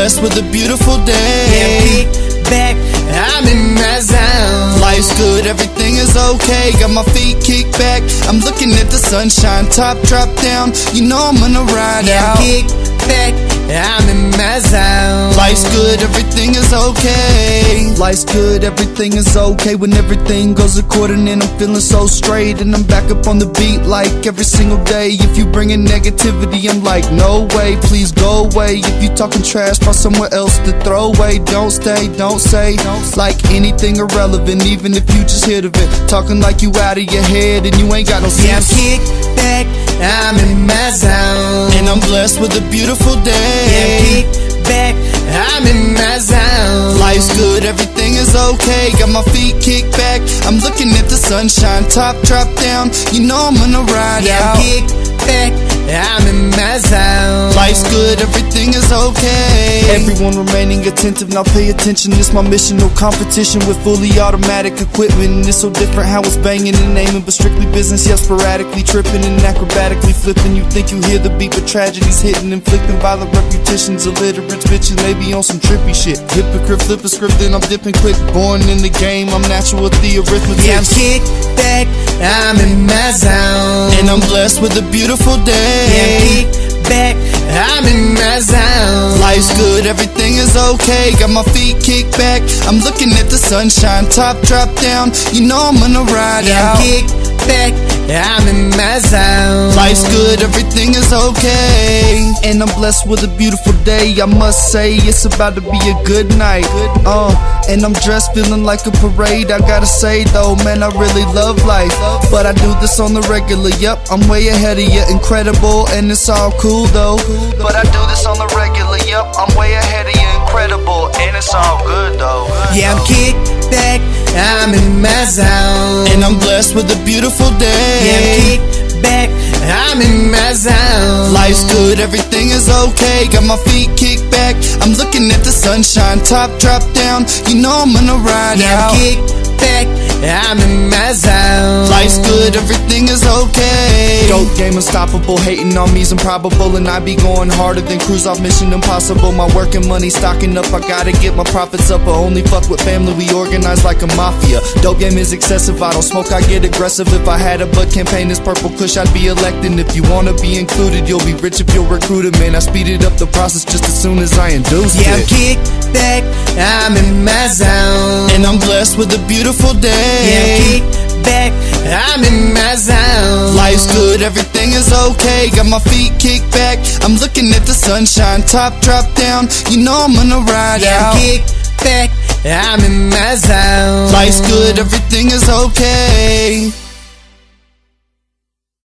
blessed with a beautiful day. Yeah, kick back, I'm in my zone. Life's good, everything is okay. Got my feet kicked back, I'm looking at the sunshine. Top drop down, you know I'm gonna ride Yeah, out. kick back, I'm in my zone. Life's good, everything is okay. Life's good, everything is okay. When everything goes according and I'm feeling so straight, and I'm back up on the beat like every single day. If you bringing negativity, I'm like, no way, please go away. If you talking trash, find somewhere else to throw away. Don't stay, don't say, like anything irrelevant. Even if you just hit of it, talking like you out of your head and you ain't got no Yeah, I'm sense. kick back, I'm in my zone. And I'm blessed with a beautiful day. Yeah, kick back, I'm in my zone. Life's good, everything is okay. Got my feet kicked back, I'm looking at the sunshine. Top drop down, you know I'm gonna ride Yeah, out. kick back, I'm in my zone. Life's good, everything is okay. Everyone remaining attentive, now pay attention. It's my mission, no competition with fully automatic equipment. And it's so different how it's banging and aiming, but strictly business, yeah, sporadically tripping and acrobatically flipping. You think you hear the beat, but tragedy's hitting, inflicting violent reputations. Illiterates bitches, maybe on some trippy shit. Hypocrite, flip a script, then I'm dipping quick. Born in the game, I'm natural with the arithmetic. Yeah, I'm kick back, I'm in my zone. And I'm blessed with a beautiful day. Yeah, kick back, I'm in my zone. Life's good, everything is okay. Got my feet kicked back, I'm looking at the sunshine. Top drop down, you know I'm gonna ride Yeah, out. kick back, I'm in my zone. Life's good, everything is okay. And I'm blessed with a beautiful day. I must say, it's about to be a good night. And I'm dressed feeling like a parade. I gotta say though, man, I really love life. But I do this on the regular, yep, I'm way ahead of you. Incredible, and it's all cool though. But I do this on the regular, yep, I'm way ahead of you. Incredible, and it's all good though. Yeah, I'm kick back, I'm in my zone. And I'm blessed with a beautiful day. Yeah, I'm kick back, I'm in my zone. Life's good, everything is okay. Got my feet kicked back, I'm looking at the sunshine. Top drop down, you know I'm gonna ride Yeah, out. I'm kick back, I'm in my zone. Life's good, everything is okay. Dope game unstoppable, hating on me's improbable. And I be going harder than cruise off Mission Impossible. My work and money stocking up, I gotta get my profits up. I only fuck with family, we organize like a mafia. Dope game is excessive, I don't smoke, I get aggressive. If I had a bud campaign this purple kush, I'd be elected. If you wanna be included, you'll be rich if you'll recruit it, man. I speeded up the process just as soon as I induced Yeah, I'm it. kick back, I'm in my zone. And I'm blessed with a beautiful day. Yeah, I'm kick back, I'm in my zone. Life's good, everything is okay. Got my feet kicked back, I'm looking at the sunshine. Top drop down, you know I'm gonna ride Yeah, out. I'm kick back, I'm in my zone. Life's good, everything is okay.